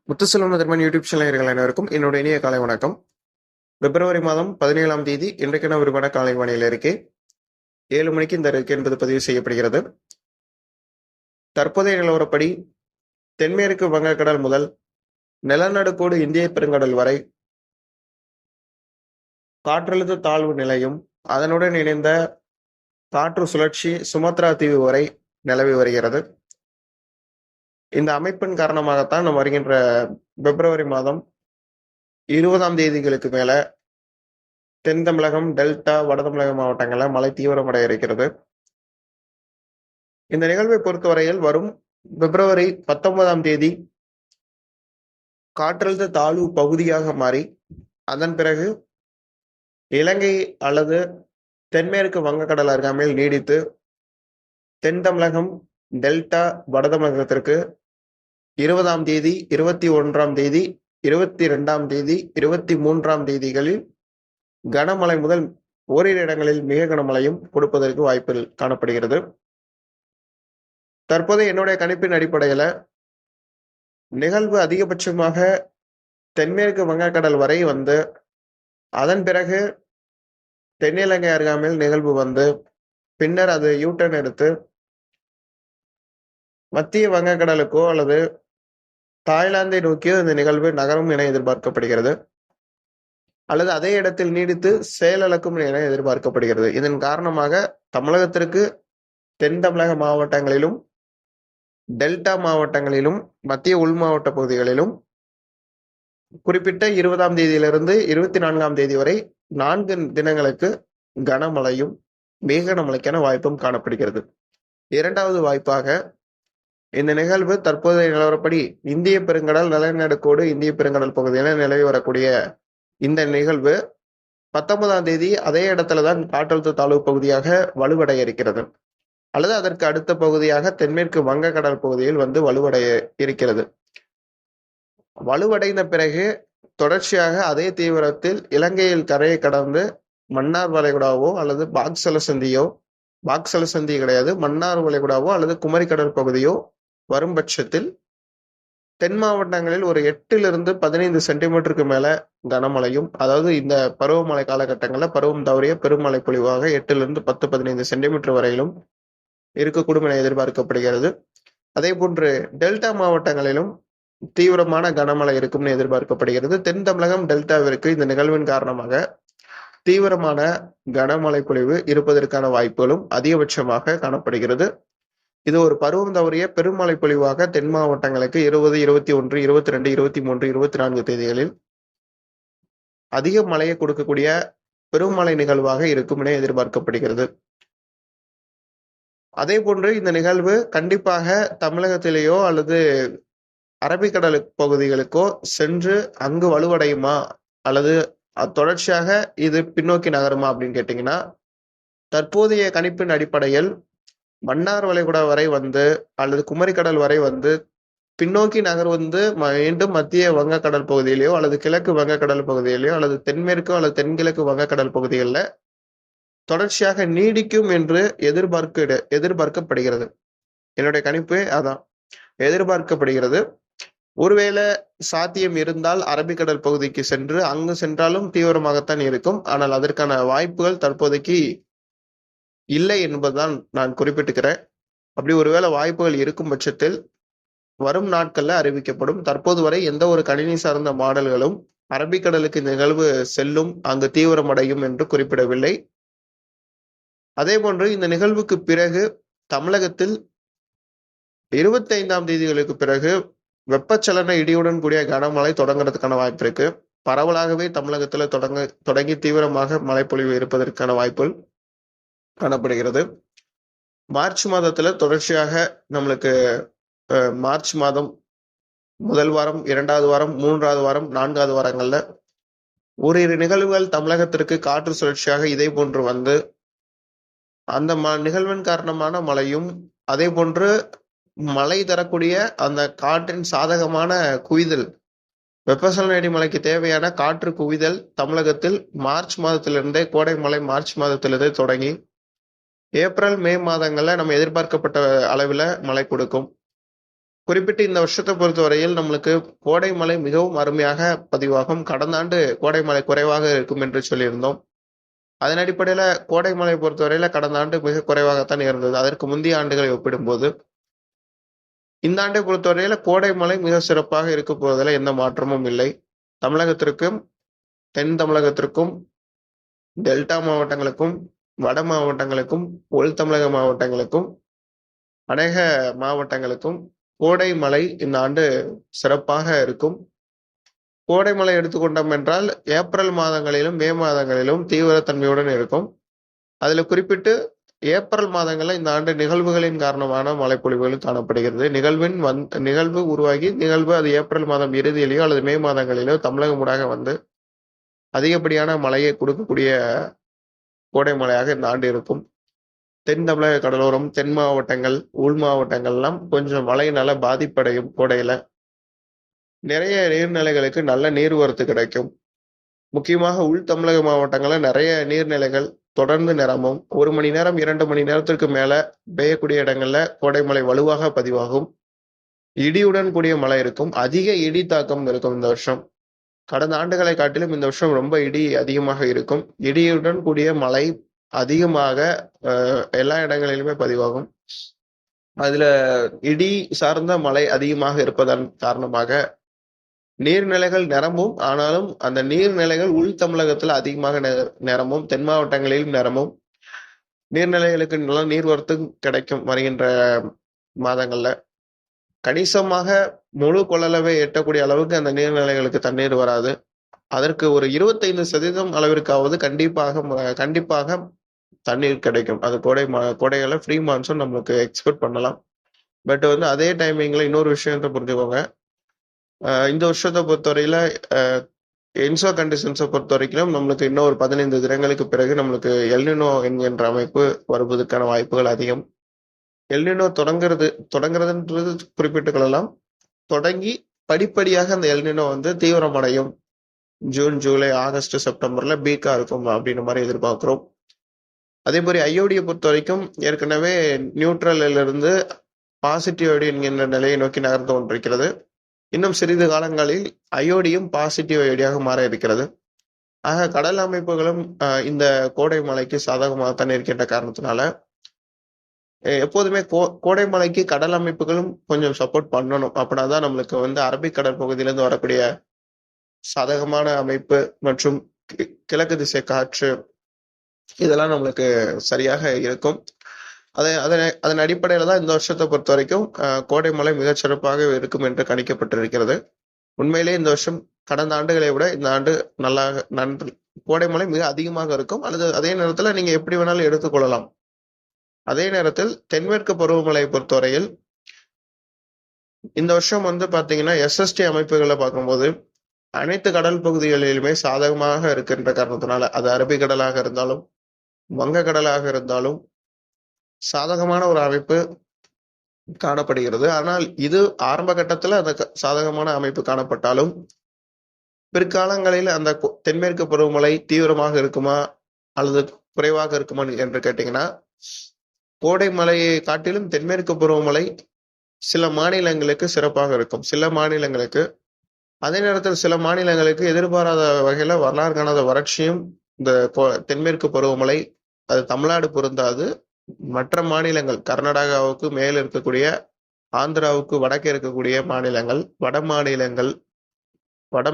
Muthuselvam முதன்மன் YouTube channel அனைவருக்கும் என்னுடைய இனிய காலை வணக்கம். பிப்ரவரி மாதம் 17ஆம் தேதி இன்றைக்கான விரிவான காலை வானிலை அறிக்கை 7 மணிக்கு இந்த அறிக்கை என்பது பதிவு செய்யப்படுகிறது. தற்போதைய நிலவரப்படி தென்மேற்கு வங்கக்கடல் முதல் நிலநடுக்கோடு இந்திய பெருங்கடல் வரை காற்றழுத்த தாழ்வு நிலையும் அதனுடன் இணைந்த காற்று சுழற்சி சுமத்ரா தீவு வரை நிலவி வருகிறது. இந்த அமைப்பின் காரணமாகத்தான் நம்ம வருகின்ற பிப்ரவரி மாதம் 20ஆம் தேதிகளுக்கு மேல தென் தமிழகம், டெல்டா, வட தமிழக மாவட்டங்கள்ல மழை தீவிரமடைய இருக்கிறது. இந்த நிகழ்வை பொறுத்தவரையில் வரும் பிப்ரவரி 19ஆம் தேதி காற்றழுத்த தாழ்வு பகுதியாக மாறி அதன் பிறகு இலங்கை அல்லது தென்மேற்கு வங்கக்கடல் அருகாமையில் நீடித்து தென் தமிழகம், டெல்டா, வட தமிழகத்திற்கு 20ஆம் தேதி, 21ஆம் தேதி, 22ஆம் தேதி, 23ஆம் தேதிகளில் கனமழை முதல் ஓரிரு இடங்களில் மிக கனமழையும் கொடுப்பதற்கு வாய்ப்பு காணப்படுகிறது. தற்போது என்னுடைய கணிப்பின் அடிப்படையில நிகழ்வு அதிகபட்சமாக தென்மேற்கு வங்கக்கடல் வரை வந்து அதன் பிறகு தென்னிலங்கை அருகாமையில் நிகழ்வு வந்து பின்னர் அது யூட்டர்ன் எடுத்து மத்திய வங்கக்கடலுக்கோ அல்லது தாய்லாந்தை நோக்கியோ இந்த நிகழ்வு நகரும் என எதிர்பார்க்கப்படுகிறது. அல்லது அதே இடத்தில் நீடித்து செயலிழக்கும் என எதிர்பார்க்கப்படுகிறது. இதன் காரணமாக தமிழகத்திற்கு தென் தமிழக மாவட்டங்களிலும் டெல்டா மாவட்டங்களிலும் மத்திய உள் மாவட்ட பகுதிகளிலும் குறிப்பிட்ட 20ஆம் தேதியிலிருந்து 24ஆம் தேதி வரை 4 தினங்களுக்கு கனமழையும் மிக கனமழைக்கான வாய்ப்பும் காணப்படுகிறது. இரண்டாவது வாய்ப்பாக இந்த நிகழ்வு தற்போதைய நிலவரப்படி இந்திய பெருங்கடல், நிலநடுக்கோடு இந்திய பெருங்கடல் பகுதியில் நிலவி வரக்கூடிய இந்த நிகழ்வு 19ஆம் தேதி அதே இடத்துலதான் காற்றழுத்த தாழ்வு பகுதியாக வலுவடைய இருக்கிறது. அல்லது அதற்கு அடுத்த பகுதியாக தென்மேற்கு வங்கக்கடல் பகுதியில் வந்து வலுவடைய இருக்கிறது. வலுவடைந்த பிறகு தொடர்ச்சியாக அதே தீவிரத்தில் இலங்கையில் கரையை கடந்து மன்னார் வளைகுடாவோ அல்லது பாக்சலசந்தி கிடையாது, மன்னார் வளைகுடாவோ அல்லது குமரிக்கடல் பகுதியோ வரும் பட்சத்தில் தென் மாவட்டங்களில் ஒரு 8லிருந்து 15 சென்டிமீட்டருக்கு மேல கனமழையும், அதாவது இந்த பருவமழை காலகட்டங்களில் பருவம் தவறிய பெருமழை பொழிவாக 8லிருந்து 10-15 சென்டிமீட்டர் வரையிலும் இருக்கக்கூடும் என எதிர்பார்க்கப்படுகிறது. அதே போன்று டெல்டா மாவட்டங்களிலும் தீவிரமான கனமழை இருக்கும்னு எதிர்பார்க்கப்படுகிறது. தென் தமிழகம், டெல்டாவிற்கு இந்த நிகழ்வின் காரணமாக தீவிரமான கனமழை பொழிவு இருப்பதற்கான வாய்ப்புகளும் அதிகபட்சமாக காணப்படுகிறது. இது ஒரு பருவம் தவறிய பெருமழை பொழிவாக தென் மாவட்டங்களுக்கு 20, 21, 22, 23, 24 தேதிகளில் அதிக மழையை கொடுக்கக்கூடிய பெருமழை நிகழ்வாக இருக்கும் என எதிர்பார்க்கப்படுகிறது. அதே போன்று இந்த நிகழ்வு கண்டிப்பாக தமிழகத்திலேயோ அல்லது அரபிக்கடல் பகுதிகளுக்கோ சென்று அங்கு வலுவடையுமா அல்லது தொடர்ச்சியாக இது பின்னோக்கி நகருமா அப்படின்னு கேட்டீங்கன்னா, தற்போதைய கணிப்பின் அடிப்படையில் மன்னார் வளைகுடா வரை வந்து அல்லது குமரிக்கடல் வரை வந்து பின்னோக்கி நகர் வந்து மீண்டும் மத்திய வங்கக்கடல் பகுதியிலேயோ அல்லது கிழக்கு வங்கக்கடல் பகுதியிலேயோ அல்லது தென்மேற்கு அல்லது தென்கிழக்கு வங்கக்கடல் பகுதிகளில் தொடர்ச்சியாக நீடிக்கும் என்று எதிர்பார்க்கப்படுகிறது. என்னுடைய கணிப்பு அதான் எதிர்பார்க்கப்படுகிறது. ஒருவேளை சாத்தியம் இருந்தால் அரபிக்கடல் பகுதிக்கு சென்று அங்கு சென்றாலும் தீவிரமாகத்தான் இருக்கும். ஆனால் அதற்கான வாய்ப்புகள் தற்போதைக்கு இல்லை என்பதுதான் நான் குறிப்பிட்டுக்கிறேன். அப்படி ஒருவேளை வாய்ப்புகள் இருக்கும் பட்சத்தில் வரும் நாட்கள்ல அறிவிக்கப்படும். தற்போது வரை எந்த ஒரு கணினி சார்ந்த மாடல்களும் அரபிக்கடலுக்கு நிகழ்வு செல்லும், அங்கு தீவிரமடையும் என்று குறிப்பிடவில்லை. அதே போன்று இந்த நிகழ்வுக்கு பிறகு தமிழகத்தில் 25ஆம் தேதிகளுக்கு பிறகு வெப்பச்சலன இடியுடன் கூடிய கனமழை தொடங்குறதுக்கான வாய்ப்பு இருக்கு. பரவலாகவே தமிழகத்துல தொடங்கி தீவிரமாக மழைப்பொழிவு இருப்பதற்கான வாய்ப்புகள் காணப்படுகிறது. மார்ச் மாதத்துல தொடர்ச்சியாக நம்மளுக்கு மார்ச் மாதம் முதல் வாரம், 2வது வாரம், 3வது வாரம், 4வது வாரங்கள்ல ஓரிரு நிகழ்வுகள் தமிழகத்திற்கு காற்று சுழற்சியாக இதே போன்று வந்து அந்த நிகழ்வின் காரணமான மழையும் அதே போன்று மழை தரக்கூடிய அந்த காற்றின் சாதகமான குவிதல், வெப்பசலன மழைக்கு தேவையான காற்று குவிதல் தமிழகத்தில் மார்ச் மாதத்திலிருந்தே, கோடை மழை மார்ச் மாதத்திலிருந்தே தொடங்கி ஏப்ரல், மே மாதங்கள்ல நம்ம எதிர்பார்க்கப்பட்ட அளவில் மழை கொடுக்கும். குறிப்பிட்டு இந்த வருஷத்தை பொறுத்தவரையில் நம்மளுக்கு கோடை மழை மிகவும் அருமையாக பதிவாகும். கடந்த ஆண்டு கோடை மழை குறைவாக இருக்கும் என்று சொல்லியிருந்தோம். அதன் அடிப்படையில கோடை மழை பொறுத்தவரையில கடந்த ஆண்டு மிக குறைவாகத்தான் இருந்தது. அதற்கு முந்தைய ஆண்டுகளை ஒப்பிடும்போது இந்த ஆண்டை பொறுத்தவரையில கோடை மழை மிக சிறப்பாக இருக்க போவதில் எந்த மாற்றமும் இல்லை. தமிழகத்திற்கும், தென் தமிழகத்திற்கும், டெல்டா மாவட்டங்களுக்கும், வட மாவட்டங்களுக்கும், உள் தமிழக மாவட்டங்களுக்கும், அநேக மாவட்டங்களுக்கும் கோடை மழை இந்த ஆண்டு சிறப்பாக இருக்கும். கோடை மழை எடுத்துக்கொண்டோம் என்றால் ஏப்ரல் மாதங்களிலும் மே மாதங்களிலும் தீவிரத்தன்மையுடன் இருக்கும். அதுல குறிப்பிட்டு ஏப்ரல் மாதங்கள்ல இந்த ஆண்டு நிகழ்வுகளின் காரணமான மழைப்பொழிவுகள் காணப்படுகிறது. நிகழ்வு உருவாகி அது ஏப்ரல் மாதம் இறுதியிலேயோ அல்லது மே மாதங்களிலோ தமிழகம் ஊடாக வந்து அதிகப்படியான மழையை கொடுக்கக்கூடிய கோடை மழையாக இந்த ஆண்டு இருக்கும். தென் தமிழக கடலோரம், தென் மாவட்டங்கள், உள் மாவட்டங்கள்லாம் கொஞ்சம் மழையினால பாதிப்படையும். கோடையில நிறைய நீர்நிலைகளுக்கு நல்ல நீர்வரத்து கிடைக்கும். முக்கியமாக உள் தமிழக மாவட்டங்கள்ல நிறைய நீர்நிலைகள் தொடர்ந்து நிரம்பும். 1 மணி நேரம் 2 மணி நேரத்திற்கு மேல பெய்யக்கூடிய இடங்கள்ல கோடை மழை வலுவாக பதிவாகும். இடியுடன் கூடிய மழை இருக்கும். அதிக இடி தாக்கம் இருக்கும் இந்த வருஷம். கடந்த ஆண்டுகளை காட்டிலும் இந்த வருஷம் ரொம்ப இடி அதிகமாக இருக்கும். இடியுடன் கூடிய மழை அதிகமாக எல்லா இடங்களிலுமே பதிவாகும். அதுல இடி சார்ந்த மழை அதிகமாக இருப்பதன் காரணமாக நீர்நிலைகள் நிரம்பும். ஆனாலும் அந்த நீர்நிலைகள் உள் தமிழகத்துல அதிகமாக நிரம்பும். தென் மாவட்டங்களிலும் நிரம்பும். நீர்நிலைகளுக்கு நல்ல நீர்வரத்து கிடைக்கும் வருகின்ற மாதங்கள்ல. கணிசமாக முழு கொள்ளளவை எட்டக்கூடிய அளவுக்கு அந்த நீர்நிலைகளுக்கு தண்ணீர் வராது. அதற்கு ஒரு 25% அளவிற்காவது கண்டிப்பாக தண்ணீர் கிடைக்கும். அது கோடையில ஃப்ரீ மான்சூன் நம்மளுக்கு எக்ஸ்பெக்ட் பண்ணலாம். பட் வந்து அதே டைமிங்ல இன்னொரு விஷயத்த புரிஞ்சுக்கோங்க. இந்த வருஷத்தை பொறுத்தவரையில என்சோ கண்டிஷன்ஸை பொறுத்த வரைக்கும் நம்மளுக்கு இன்னும் ஒரு 15 தினங்களுக்கு பிறகு நம்மளுக்கு எல்னினோ என்கின்ற அமைப்பு வருவதற்கான வாய்ப்புகள் அதிகம். எல்னினோ தொடங்குறதுன்றது குறிப்பிட்டுக் கொள்ளலாம். தொடங்கி படிப்படியாக அந்த எல்னினோ வந்து தீவிரமடையும். ஜூன், ஜூலை, ஆகஸ்ட், செப்டம்பர்ல பீக்கா இருக்கும் அப்படின்ற மாதிரி எதிர்பார்க்கிறோம். அதே மாதிரி ஐஓடியை பொறுத்த வரைக்கும் ஏற்கனவே நியூட்ரலில் இருந்து பாசிட்டிவ் ஐடி என்கின்ற நிலையை நோக்கி நகர்ந்து கொண்டிருக்கிறது. இன்னும் சிறிது காலங்களில் ஐஓடியும் பாசிட்டிவ் ஐடியாக மாற இருக்கிறது. ஆக கடல் அமைப்புகளும் இந்த கோடை மழைக்கு சாதகமாகத்தான் இருக்கின்ற காரணத்தினால எப்போதுமே கோடை மழைக்கு கடல் அமைப்புகளும் கொஞ்சம் சப்போர்ட் பண்ணணும். அப்படின்னாதான் நம்மளுக்கு வந்து அரபிக்கடல் பகுதியிலிருந்து வரக்கூடிய சாதகமான அமைப்பு மற்றும் கிழக்கு திசை காற்று இதெல்லாம் நம்மளுக்கு சரியாக இருக்கும். அதன் அடிப்படையில தான் இந்த வருஷத்தை பொறுத்த வரைக்கும் கோடை மழை மிகச் சிறப்பாக இருக்கும் என்று கணிக்கப்பட்டிருக்கிறது. உண்மையிலேயே இந்த வருஷம் கடந்த ஆண்டுகளை விட இந்த ஆண்டு நன்று கோடை மழை மிக அதிகமாக இருக்கும். அல்லது அதே நேரத்துல நீங்க எப்படி வேணாலும் எடுத்துக்கொள்ளலாம். அதே நேரத்தில் தென்மேற்கு பருவமழையை பொறுத்தவரையில் இந்த வருஷம் வந்து பாத்தீங்கன்னா எஸ்எஸ்டி அமைப்புகளை பார்க்கும்போது அனைத்து கடல் பகுதிகளிலுமே சாதகமாக இருக்கின்ற காரணத்தினால அது அரபிக்கடலாக இருந்தாலும் வங்கக்கடலாக இருந்தாலும் சாதகமான ஒரு அமைப்பு காணப்படுகிறது. ஆனால் இது ஆரம்ப கட்டத்துல அந்த சாதகமான அமைப்பு காணப்பட்டாலும் பிற்காலங்களில் அந்த தென்மேற்கு பருவமழை தீவிரமாக இருக்குமா அல்லது குறைவாக இருக்குமா என்று கேட்டீங்கன்னா கோடை மழையை காட்டிலும் தென்மேற்கு பருவமழை சில மாநிலங்களுக்கு சிறப்பாக இருக்கும். சில மாநிலங்களுக்கு, அதே நேரத்தில் சில மாநிலங்களுக்கு எதிர்பாராத வகையில வரலாறு காணாத வறட்சியும் இந்த தென்மேற்கு பருவமழை அது தமிழ்நாடு பொருந்தாது. மற்ற மாநிலங்கள் கர்நாடகாவுக்கு மேல் இருக்கக்கூடிய, ஆந்திராவுக்கு வடக்கே இருக்கக்கூடிய மாநிலங்கள், வட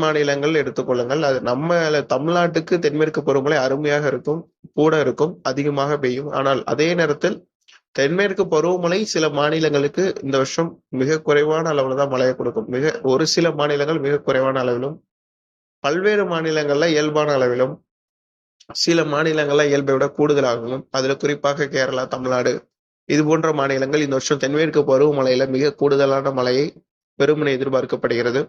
மாநிலங்கள் எடுத்துக்கொள்ளுங்கள். அது நம்ம தமிழ்நாட்டுக்கு தென்மேற்கு பருவமழை அருமையாக இருக்கும், கூட இருக்கும், அதிகமாக பெய்யும். ஆனால் அதே நேரத்தில் தென்மேற்கு பருவமழை சில மாநிலங்களுக்கு இந்த வருஷம் மிக குறைவான அளவுல தான் மழையை கொடுக்கும். ஒரு சில மாநிலங்கள் மிக குறைவான அளவிலும், பல்வேறு மாநிலங்கள்ல இயல்பான அளவிலும், சில மாநிலங்கள்ல இயல்பை விட கூடுதலாகவும், அதுல குறிப்பாக கேரளா, தமிழ்நாடு இது போன்ற மாநிலங்கள் இந்த வருஷம் தென்மேற்கு பருவமழையில மிக கூடுதலான மழையை பெருமனை எதிர்பார்க்கப்படுகிறது.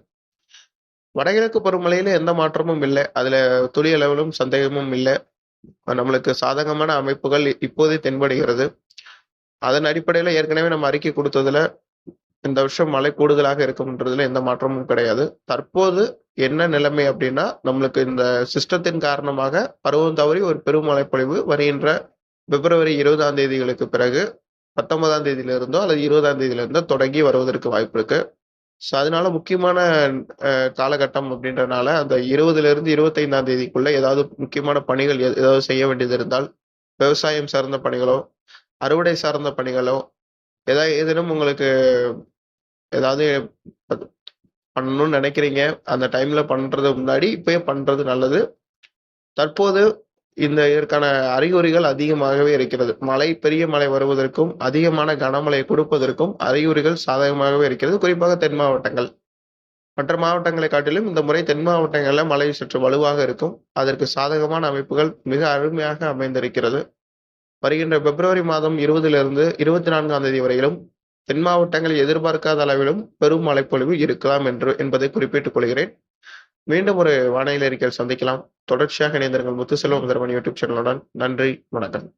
வடகிழக்கு பருவமழையில எந்த மாற்றமும் இல்லை. அதுல துளி அளவிலும் சந்தேகமும் இல்லை. நம்மளுக்கு சாதகமான அமைப்புகள் இப்போதே தென்படுகிறது. அதன் அடிப்படையில ஏற்கனவே நம்ம அறிக்கை கொடுத்ததுல இந்த வருஷம் மழை கூடுதலாக இருக்கும்ன்றதுல எந்த மாற்றமும் கிடையாது. தற்போது என்ன நிலைமை அப்படின்னா நம்மளுக்கு இந்த சிஸ்டத்தின் காரணமாக பருவம் தவறி ஒரு பெரும் மழைப்பொழிவு வருகின்ற பிப்ரவரி 20ஆம் தேதிகளுக்கு பிறகு 19ஆம் தேதியிலிருந்தோ அல்லது 20ஆம் தேதியிலிருந்தோ தொடங்கி வருவதற்கு வாய்ப்பு இருக்கு. ஸோ அதனால முக்கியமான காலகட்டம் அப்படின்றனால அந்த 20லிருந்து 25ஆம் தேதிக்குள்ள ஏதாவது முக்கியமான பணிகள் ஏதாவது செய்ய வேண்டியது இருந்தால், விவசாயம் சார்ந்த பணிகளோ, அறுவடை சார்ந்த பணிகளோ, ஏதேனும் உங்களுக்கு ஏதாவது பண்ணணும்னு நினைக்கிறீங்க, அந்த டைம்ல பண்றது முன்னாடி இப்பயே பண்றது நல்லது. தற்போது இதற்கான அறிகுறிகள் அதிகமாகவே இருக்கிறது. பெரிய மழை வருவதற்கும், அதிகமான கனமழை கொடுப்பதற்கும் அறிகுறிகள் சாதகமாகவே இருக்கிறது. குறிப்பாக தென் மாவட்டங்கள். மற்ற மாவட்டங்களை காட்டிலும் இந்த முறை தென் மாவட்டங்கள்ல மழை சற்று வலுவாக இருக்கும். அதற்கு சாதகமான அமைப்புகள் மிக அருமையாக அமைந்திருக்கிறது. வருகின்ற பிப்ரவரி மாதம் 20லிருந்து 24ஆம் தேதி வரையிலும் தென் மாவட்டங்களில் எதிர்பார்க்காத அளவிலும் பெரும் மழைப்பொழிவு இருக்கலாம் என்பதை குறிப்பிட்டுக் கொள்கிறேன். மீண்டும் ஒரு வானிலை அறிக்கையில் சந்திக்கலாம். தொடர்ச்சியாக இணைந்திருங்கள் முத்துசெல்வம் யூடியூப் சேனலுடன். நன்றி, வணக்கம்.